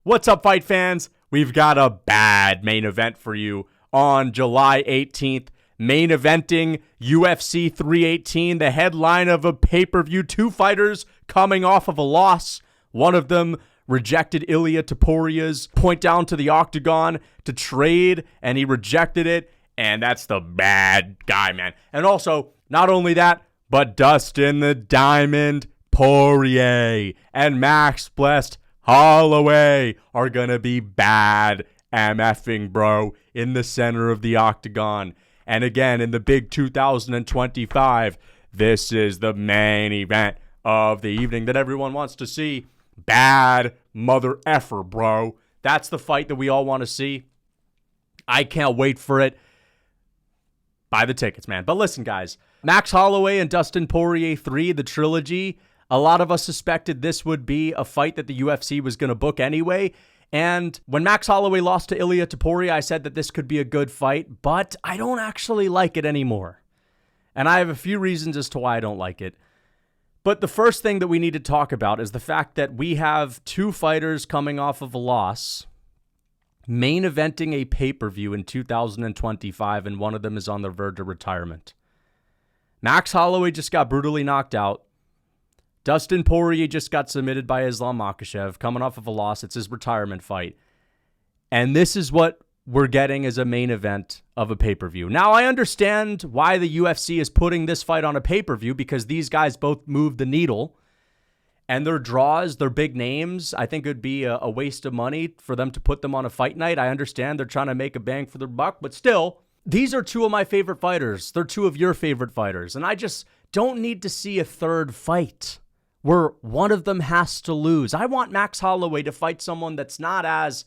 What's up, fight fans? We've got a bad main event for you on July 18th. Main eventing UFC 318, the headline of a pay-per-view. Two fighters coming off of a loss. One of them rejected Ilia Toporia's point down to the octagon to trade, and he rejected it, and that's the bad guy, man. And also, not only that, but Dustin the Diamond Poirier and Max Blessed Holloway are going to be bad MFing, bro, in the center of the octagon. And again, in the big 2025, this is the main event of the evening that everyone wants to see. Bad mother effer, bro. That's the fight that we all want to see. I can't wait for it. Buy the tickets, man. But listen, guys, Max Holloway and Dustin Poirier 3, the trilogy. A lot of us suspected this would be a fight that the UFC was going to book anyway. And when Max Holloway lost to Ilia Topuria, I said that this could be a good fight, but I don't actually like it anymore. And I have a few reasons as to why I don't like it. But the first thing that we need to talk about is the fact that we have two fighters coming off of a loss, main eventing a pay-per-view in 2025, and one of them is on the verge of retirement. Max Holloway just got brutally knocked out. Dustin Poirier just got submitted by Islam Makhachev, coming off of a loss. It's his retirement fight. And this is what we're getting as a main event of a pay-per-view. Now, I understand why the UFC is putting this fight on a pay-per-view, because these guys both move the needle. And their draws, their big names, I think it would be a waste of money for them to put them on a fight night. I understand they're trying to make a bang for their buck, but still, these are two of my favorite fighters. They're two of your favorite fighters. And I just don't need to see a third fight where one of them has to lose. I want Max Holloway to fight someone that's not as,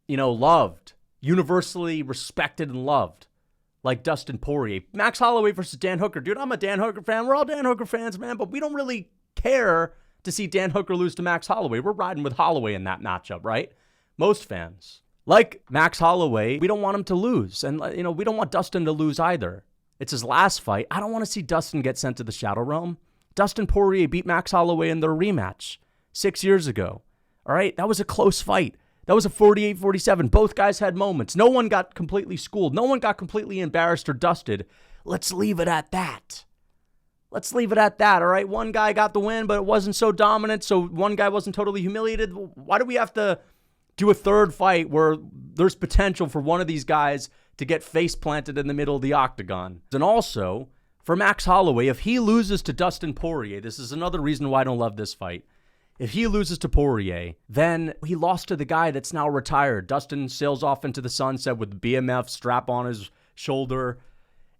loved, universally respected and loved, like Dustin Poirier. Max Holloway versus Dan Hooker. Dude, I'm a Dan Hooker fan. We're all Dan Hooker fans, man, but we don't really care to see Dan Hooker lose to Max Holloway. We're riding with Holloway in that matchup, right? Most fans. Like Max Holloway, we don't want him to lose. And, we don't want Dustin to lose either. It's his last fight. I don't want to see Dustin get sent to the Shadow Realm. Dustin Poirier beat Max Holloway in their rematch 6 years ago. All right? That was a close fight. That was a 48-47. Both guys had moments. No one got completely schooled. No one got completely embarrassed or dusted. Let's leave it at that. Let's leave it at that, all right? One guy got the win, but it wasn't so dominant, so one guy wasn't totally humiliated. Why do we have to do a third fight where there's potential for one of these guys to get face planted in the middle of the octagon? And also, for Max Holloway, if he loses to Dustin Poirier, this is another reason why I don't love this fight. If he loses to Poirier, then he lost to the guy that's now retired. Dustin sails off into the sunset with the BMF strap on his shoulder.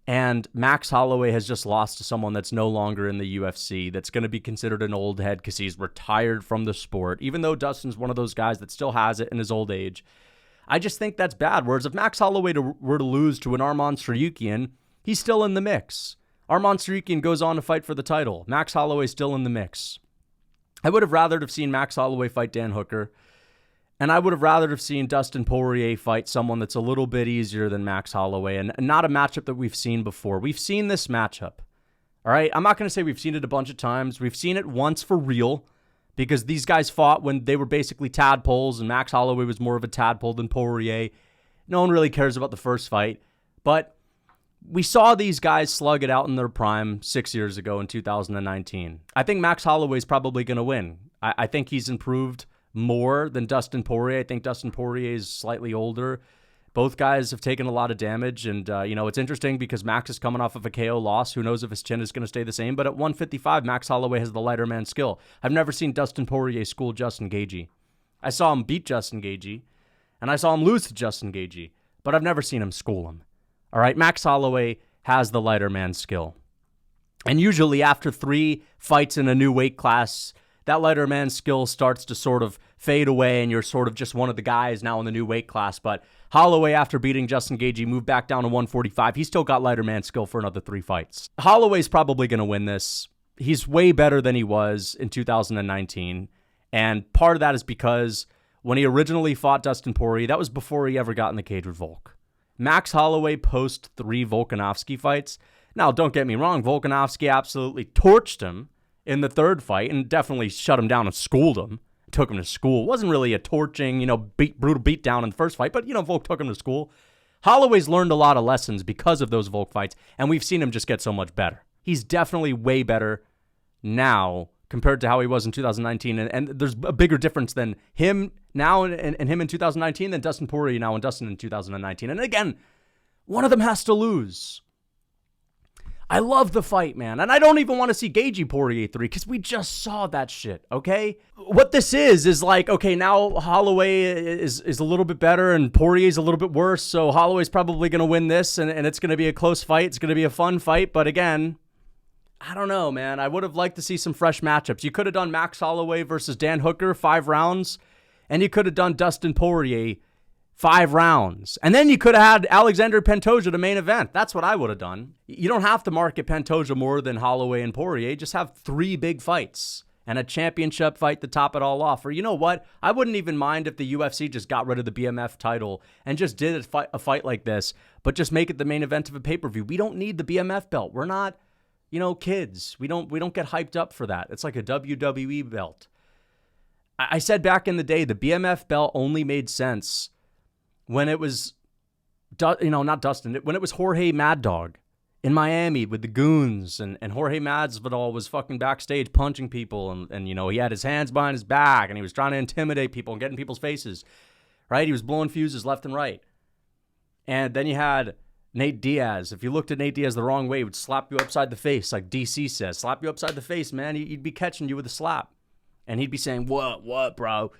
And Max Holloway has just lost to someone that's no longer in the UFC, that's going to be considered an old head because he's retired from the sport, even though Dustin's one of those guys that still has it in his old age. I just think that's bad. Whereas if Max Holloway were to lose to an Arman Tsarukyan, he's still in the mix. Arman Tsarukyan goes on to fight for the title. Max Holloway's still in the mix. I would have rather have seen Max Holloway fight Dan Hooker, and I would have rather have seen Dustin Poirier fight someone that's a little bit easier than Max Holloway, and not a matchup that we've seen before. We've seen this matchup, all right? I'm not going to say we've seen it a bunch of times. We've seen it once for real, because these guys fought when they were basically tadpoles, and Max Holloway was more of a tadpole than Poirier. No one really cares about the first fight, but we saw these guys slug it out in their prime 6 years ago in 2019. I think Max Holloway's probably going to win. I think he's improved more than Dustin Poirier. I think Dustin Poirier is slightly older. Both guys have taken a lot of damage, and, it's interesting because Max is coming off of a KO loss. Who knows if his chin is going to stay the same, but at 155, Max Holloway has the lighter man skill. I've never seen Dustin Poirier school Justin Gaethje. I saw him beat Justin Gaethje, and I saw him lose to Justin Gaethje, but I've never seen him school him. All right, Max Holloway has the lighter man skill. And usually after 3 fights in a new weight class, that lighter man skill starts to sort of fade away, and you're sort of just one of the guys now in the new weight class. But Holloway, after beating Justin Gaethje, moved back down to 145. He's still got lighter man skill for another 3 fights. Holloway's probably going to win this. He's way better than he was in 2019. And part of that is because when he originally fought Dustin Poirier, that was before he ever got in the cage with Volk. Max Holloway post 3 Volkanovski fights. Now, don't get me wrong, Volkanovski absolutely torched him in the 3rd fight and definitely shut him down and schooled him. took him to school. It wasn't really a torching, brutal beatdown in the first fight, but, Volk took him to school. Holloway's learned a lot of lessons because of those Volk fights, and we've seen him just get so much better. He's definitely way better now compared to how he was in 2019, and there's a bigger difference than him now and him in 2019 than Dustin Poirier now and Dustin in 2019. And again, one of them has to lose. I love the fight, man. And I don't even want to see Gagey Poirier 3 because we just saw that shit, okay? What this is like, okay, now Holloway is a little bit better and Poirier's a little bit worse, so Holloway's probably going to win this, and it's going to be a close fight. It's going to be a fun fight, but again, I don't know, man. I would have liked to see some fresh matchups. You could have done Max Holloway versus Dan Hooker, 5 rounds, and you could have done Dustin Poirier 5 rounds. And then you could have had Alexander Pantoja the main event. That's what I would have done. You don't have to market Pantoja more than Holloway and Poirier. Just have 3 big fights and a championship fight to top it all off. Or you know what? I wouldn't even mind if the UFC just got rid of the BMF title and just did a fight like this, but just make it the main event of a pay-per-view. We don't need the BMF belt. We're not, kids. We don't get hyped up for that. It's like a WWE belt. I said back in the day, the BMF belt only made sense when it was, not Dustin, when it was Jorge Mad Dog in Miami with the goons, and Jorge Masvidal was fucking backstage punching people, and he had his hands behind his back, and he was trying to intimidate people and get in people's faces, right? He was blowing fuses left and right. And then you had Nate Diaz. If you looked at Nate Diaz the wrong way, he would slap you upside the face, like DC says. Slap you upside the face, man. He'd be catching you with a slap. And he'd be saying, what, bro?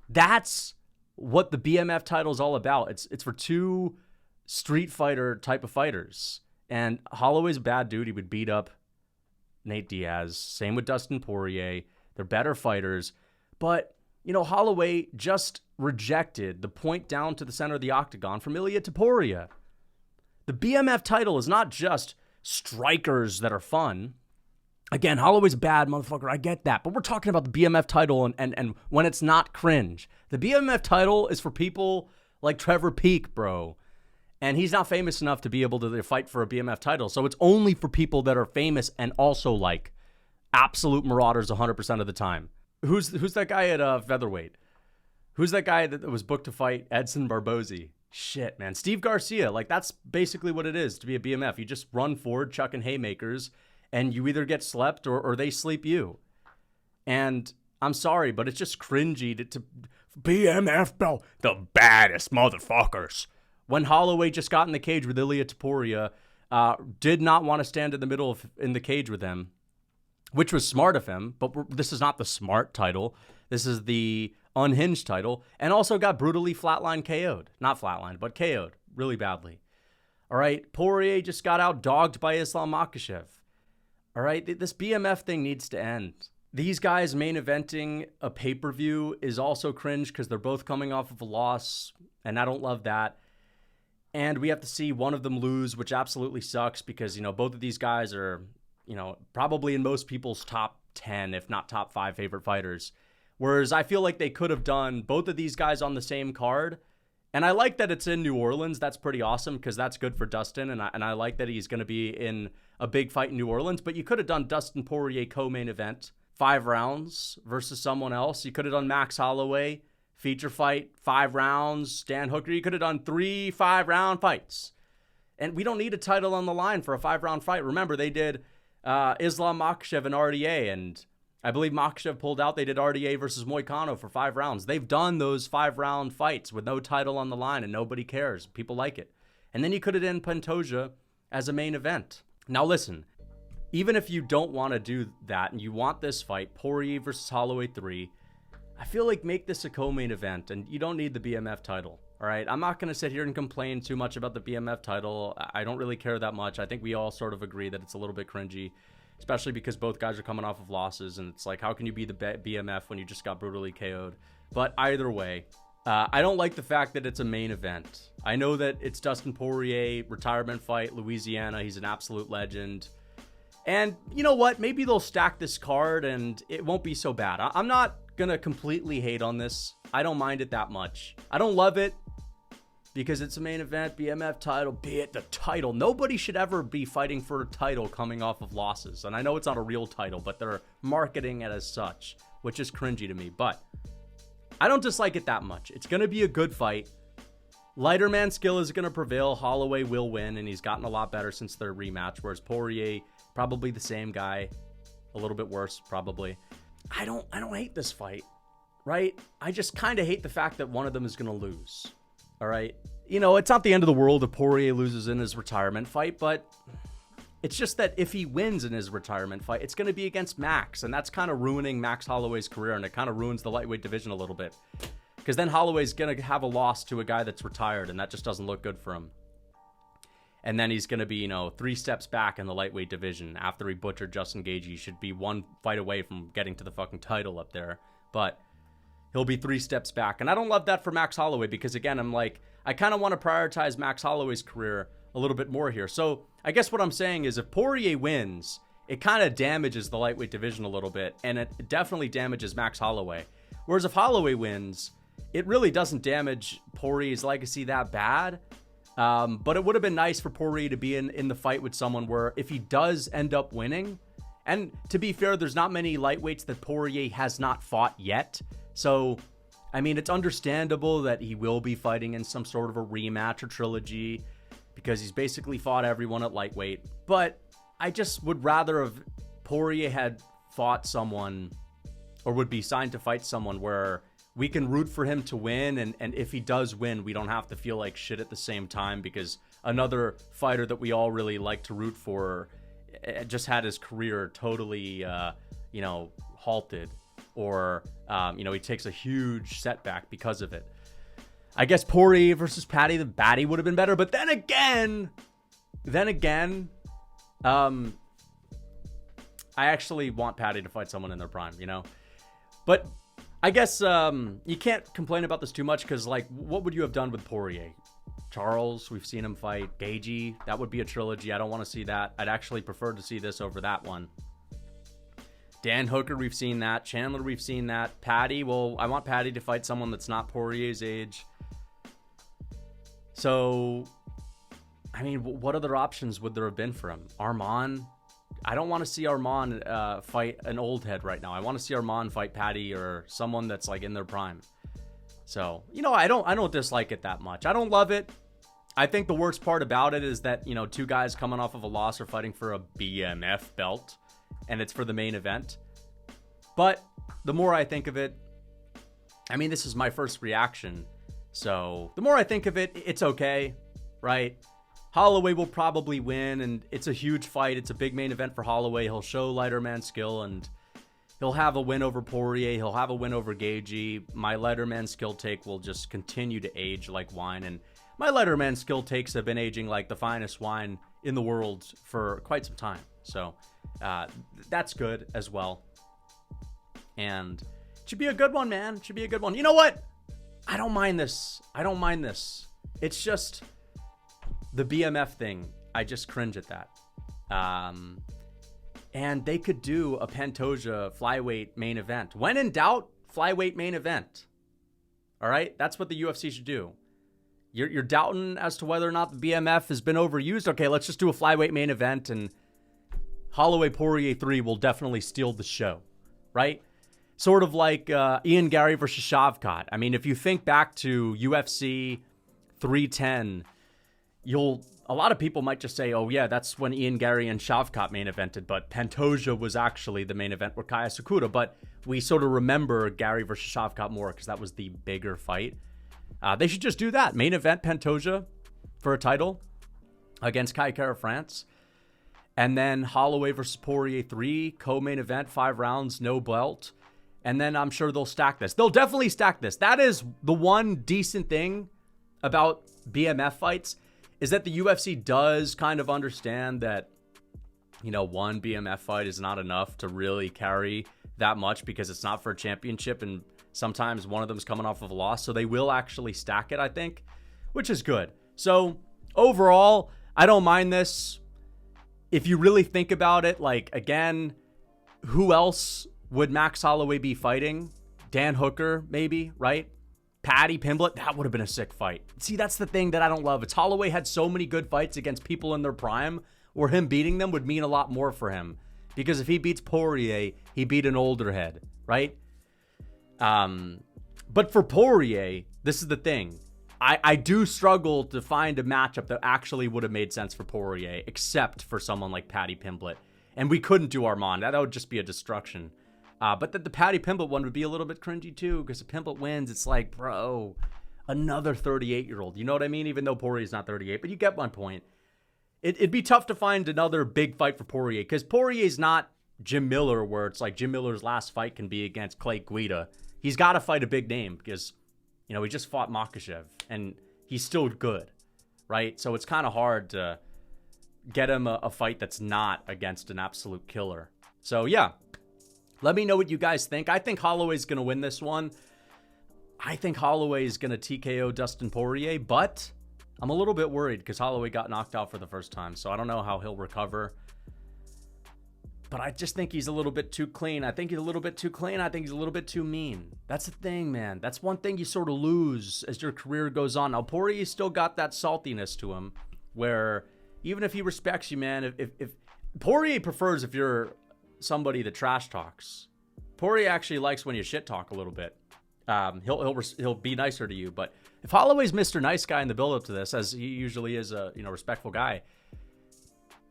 That's what the BMF title is all about. It's for 2 street fighter type of fighters. And Holloway's a bad dude. He would beat up Nate Diaz. Same with Dustin Poirier. They're better fighters. But, Holloway just rejected the point down to the center of the octagon from Ilia Topuria. The BMF title is not just strikers that are fun. Again, Holloway's a bad motherfucker. I get that. But we're talking about the BMF title and when it's not cringe. The BMF title is for people like Trevor Peek, bro. And he's not famous enough to be able to fight for a BMF title. So it's only for people that are famous and also like absolute marauders 100% of the time. Who's that guy at featherweight? Who's that guy that was booked to fight Edson Barbozi? Shit, man. Steve Garcia. Like, that's basically what it is to be a BMF. You just run forward, chucking haymakers, and you either get slept or they sleep you. And I'm sorry, but it's just cringy to BMF belt, the baddest motherfuckers. When Holloway just got in the cage with Ilia Topuria, did not want to stand in the middle in the cage with him, which was smart of him, but this is not the smart title. This is the unhinged title, and also got brutally flatline KO'd. Not flatlined, but KO'd really badly. All right, Poirier just got out-dogged by Islam Makhachev. All right, this BMF thing needs to end. These guys main eventing a pay-per-view is also cringe because they're both coming off of a loss, and I don't love that. And we have to see one of them lose, which absolutely sucks because, both of these guys are, probably in most people's top 10, if not top 5 favorite fighters. Whereas I feel like they could have done both of these guys on the same card. And I like that it's in New Orleans. That's pretty awesome because that's good for Dustin. And I like that he's going to be in a big fight in New Orleans. But you could have done Dustin Poirier co-main event, 5 rounds versus someone else. You could have done Max Holloway feature fight, 5 rounds. Dan Hooker, you could have done 3 5-round fights. And we don't need a title on the line for a 5-round fight. Remember, they did Islam Makhachev and RDA, and I believe Makhachev pulled out. They did RDA versus Moicano for 5 rounds. They've done those 5-round fights with no title on the line, and nobody cares. People like it. And then you could have done Pantoja as a main event. Now listen, even if you don't want to do that and you want this fight, Poirier versus Holloway 3, I feel like make this a co-main event, and you don't need the BMF title. All right, I'm not going to sit here and complain too much about the BMF title. I don't really care that much. I think we all sort of agree that it's a little bit cringy, especially because both guys are coming off of losses, and it's like, how can you be the BMF when you just got brutally KO'd? But either way, I don't like the fact that it's a main event. I know that it's Dustin Poirier, retirement fight, Louisiana. He's an absolute legend. And you know what? Maybe they'll stack this card, and it won't be so bad. I'm not going to completely hate on this. I don't mind it that much. I don't love it, because it's a main event, BMF title, be it the title. Nobody should ever be fighting for a title coming off of losses. And I know it's not a real title, but they're marketing it as such, which is cringy to me. But I don't dislike it that much. It's going to be a good fight. Lighter man skill is going to prevail. Holloway will win, and he's gotten a lot better since their rematch, whereas Poirier, probably the same guy, a little bit worse, probably. I don't hate this fight, right? I just kind of hate the fact that one of them is going to lose, all right? You know, it's not the end of the world if Poirier loses in his retirement fight, but it's just that if he wins in his retirement fight, it's going to be against Max, and that's kind of ruining Max Holloway's career, and it kind of ruins the lightweight division a little bit. Because then Holloway's going to have a loss to a guy that's retired, and that just doesn't look good for him. And then he's going to be, you know, 3 steps back in the lightweight division. After he butchered Justin Gaethje, he should be 1 fight away from getting to the fucking title up there. But he'll be 3 steps back. And I don't love that for Max Holloway because, again, I'm like, I kind of want to prioritize Max Holloway's career a little bit more here. So I guess what I'm saying is if Poirier wins, it kind of damages the lightweight division a little bit. And it definitely damages Max Holloway. Whereas if Holloway wins, it really doesn't damage Poirier's legacy that bad. But it would have been nice for Poirier to be in the fight with someone where if he does end up winning, and to be fair, there's not many lightweights that Poirier has not fought yet. So, I mean, it's understandable that he will be fighting in some sort of a rematch or trilogy because he's basically fought everyone at lightweight. But I just would rather have Poirier had fought someone or would be signed to fight someone where we can root for him to win, and if he does win, we don't have to feel like shit at the same time because another fighter that we all really like to root for just had his career totally, halted, or, he takes a huge setback because of it. I guess Poirier versus Paddy, the Paddy would have been better, but then again, I actually want Paddy to fight someone in their prime, But I guess you can't complain about this too much because, like, what would you have done with Poirier? Charles, we've seen him fight. Gaethje, that would be a trilogy. I don't want to see that. I'd actually prefer to see this over that one. Dan Hooker, we've seen that. Chandler, we've seen that. Paddy, well, I want Paddy to fight someone that's not Poirier's age. So, I mean, what other options would there have been for him? Arman? I don't want to see Arman fight an old head right now. I want to see Arman fight Paddy or someone that's like in their prime. So, I don't dislike it that much. I don't love it. I think the worst part about it is that, 2 guys coming off of a loss are fighting for a BMF belt, and it's for the main event. But the more I think of it, I mean, this is my first reaction. So the more I think of it, it's okay, right? Holloway will probably win, and it's a huge fight. It's a big main event for Holloway. He'll show lighter man skill, and he'll have a win over Poirier. He'll have a win over Gaethje. My lighter man skill take will just continue to age like wine, and my lighter man skill takes have been aging like the finest wine in the world for quite some time. So that's good as well. And it should be a good one, man. It should be a good one. You know what? I don't mind this. It's just the BMF thing, I just cringe at that. And they could do a Pantoja flyweight main event. When in doubt, flyweight main event. All right? That's what the UFC should do. You're doubting as to whether or not the BMF has been overused. Okay, let's just do a flyweight main event, and Holloway Poirier 3 will definitely steal the show, right? Sort of like Ian Gary versus Shavkat. I mean, if you think back to UFC 310, a lot of people might just say, oh yeah, that's when Ian Gary and Shavkat main evented, but Pantoja was actually the main event with Kaya Sakuda, but we sort of remember Gary versus Shavkat more because that was the bigger fight. They should just do that. Main event Pantoja for a title against Kai Kara France. And then Holloway versus Poirier 3, co-main event, 5 rounds, no belt. And then I'm sure they'll stack this. They'll definitely stack this. That is the one decent thing about BMF fights, is that the UFC does kind of understand that, one BMF fight is not enough to really carry that much because it's not for a championship, and sometimes one of them's coming off of a loss. So they will actually stack it, I think, which is good. So overall, I don't mind this. If you really think about it, like, again, who else would Max Holloway be fighting? Dan Hooker, maybe, right? Paddy Pimblett, that would have been a sick fight. See, that's the thing that I don't love. It's Holloway had so many good fights against people in their prime where him beating them would mean a lot more for him. Because if he beats Poirier, he beat an older head, right? But for Poirier, this is the thing. I do struggle to find a matchup that actually would have made sense for Poirier, except for someone like Paddy Pimblett. And we couldn't do Armand. That would just be a destruction. But the Paddy Pimblett one would be a little bit cringy too, because if Pimblett wins, it's like, bro, another 38-year-old. You know what I mean? Even though Poirier's not 38, but you get my point. It'd be tough to find another big fight for Poirier, because Poirier's not Jim Miller, where it's like Jim Miller's last fight can be against Clay Guida. He's got to fight a big name, because, you know, he just fought Makhachev, and he's still good, right? So it's kind of hard to get him a fight that's not against an absolute killer. So, yeah, let me know what you guys think. I think Holloway's going to win this one. I think Holloway's going to TKO Dustin Poirier, but I'm a little bit worried because Holloway got knocked out for the first time, so I don't know how he'll recover. But I just think he's a little bit too clean. I think he's a little bit too clean. I think he's a little bit too mean. That's the thing, man. That's one thing you sort of lose as your career goes on. Now, Poirier still got that saltiness to him, where even if he respects you, man, if Poirier prefers if you're somebody that trash talks. Poirier actually likes when you shit talk a little bit. He'll be nicer to you. But if Holloway's Mr. Nice Guy in the build-up to this, as he usually is a respectful guy,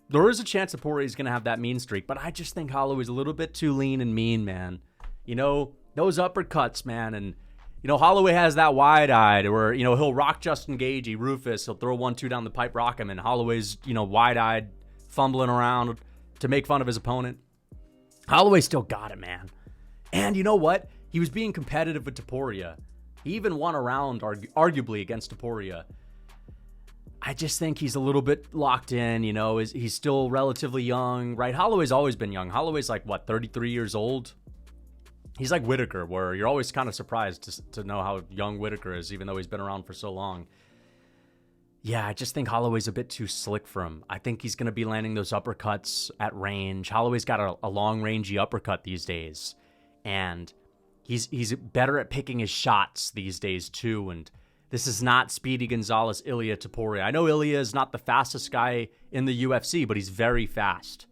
there is a chance that Poirier's going to have that mean streak. But I just think Holloway's a little bit too lean and mean, man. You know, those uppercuts, man. And, you know, Holloway has that wide-eyed where, you know, he'll rock Justin Gaethje, Rufus. He'll throw 1-2 down the pipe, rock him. And Holloway's, you know, wide-eyed, fumbling around to make fun of his opponent. Holloway still got it, man. And you know what? He was being competitive with Topuria. He even won a round, arguably, against Topuria. I just think he's a little bit locked in, you know. He's still relatively young, right? Holloway's always been young. Holloway's like, what, 33 years old? He's like Whitaker, where you're always kind of surprised to know how young Whitaker is, even though he's been around for so long. Yeah, I just think Holloway's a bit too slick for him. I think he's going to be landing those uppercuts at range. Holloway's got a long-rangey uppercut these days. And he's better at picking his shots these days, too. And this is not Speedy Gonzalez, Ilia Topuria. I know Ilia is not the fastest guy in the UFC, but he's very fast.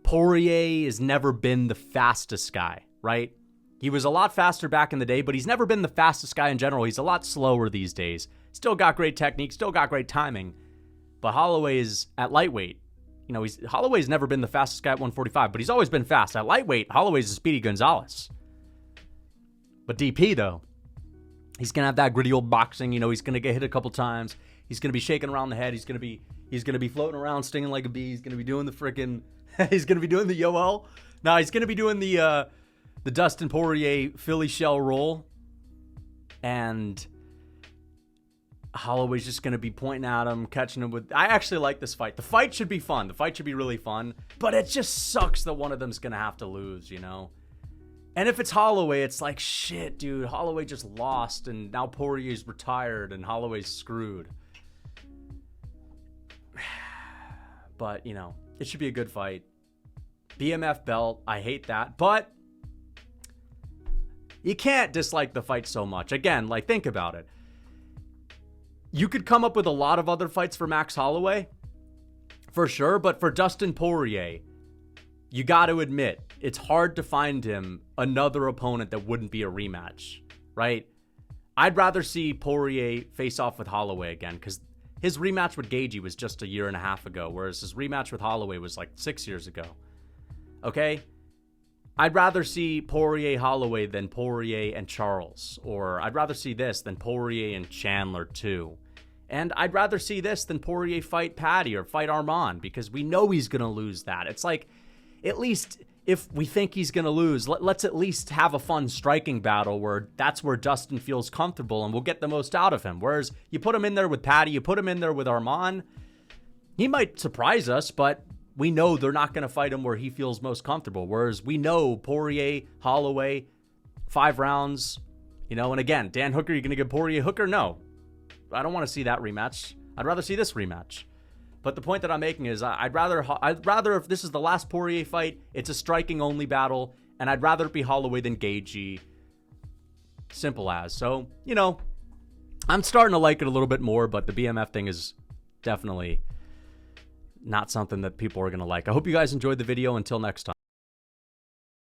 Poirier has never been the fastest guy, right? He was a lot faster back in the day, but he's never been the fastest guy in general. He's a lot slower these days. Still got great technique, still got great timing. But Holloway is at lightweight. You know, Holloway's never been the fastest guy at 145, but he's always been fast. At lightweight, Holloway's a Speedy Gonzalez. But DP, though, he's going to have that gritty old boxing. You know, he's going to get hit a couple times. He's going to be shaking around the head. He's going to be floating around, stinging like a bee. He's going to be doing the freaking... he's going to be doing the Yoel. No, he's going to be doing the Dustin Poirier Philly shell roll. And Holloway's just going to be pointing at him, catching him with... I actually like this fight. The fight should be fun. The fight should be really fun. But it just sucks that one of them's going to have to lose, you know? And if it's Holloway, it's like, shit, dude. Holloway just lost, and now Poirier's retired, and Holloway's screwed. But, you know, it should be a good fight. BMF belt, I hate that. But you can't dislike the fight so much. Again, like, think about it. You could come up with a lot of other fights for Max Holloway, for sure, but for Dustin Poirier, you got to admit, it's hard to find him another opponent that wouldn't be a rematch, right? I'd rather see Poirier face off with Holloway again, because his rematch with Gaethje was just a year and a half ago, whereas his rematch with Holloway was like 6 years ago, okay? I'd rather see Poirier Holloway than Poirier and Charles, or I'd rather see this than Poirier and Chandler too. And I'd rather see this than Poirier fight Paddy or fight Armand, because we know he's going to lose that. It's like, at least if we think he's going to lose, let's at least have a fun striking battle where that's where Dustin feels comfortable and we'll get the most out of him. Whereas you put him in there with Paddy, you put him in there with Armand, he might surprise us, but we know they're not going to fight him where he feels most comfortable. Whereas we know Poirier, Holloway, 5 rounds, you know, and again, Dan Hooker, you're going to give Poirier Hooker? No. I don't want to see that rematch. I'd rather see this rematch. But the point that I'm making is I'd rather if this is the last Poirier fight, it's a striking only battle, and I'd rather it be Holloway than Gaethje. Simple as. So, you know, I'm starting to like it a little bit more, but the BMF thing is definitely not something that people are going to like. I hope you guys enjoyed the video. Until next time.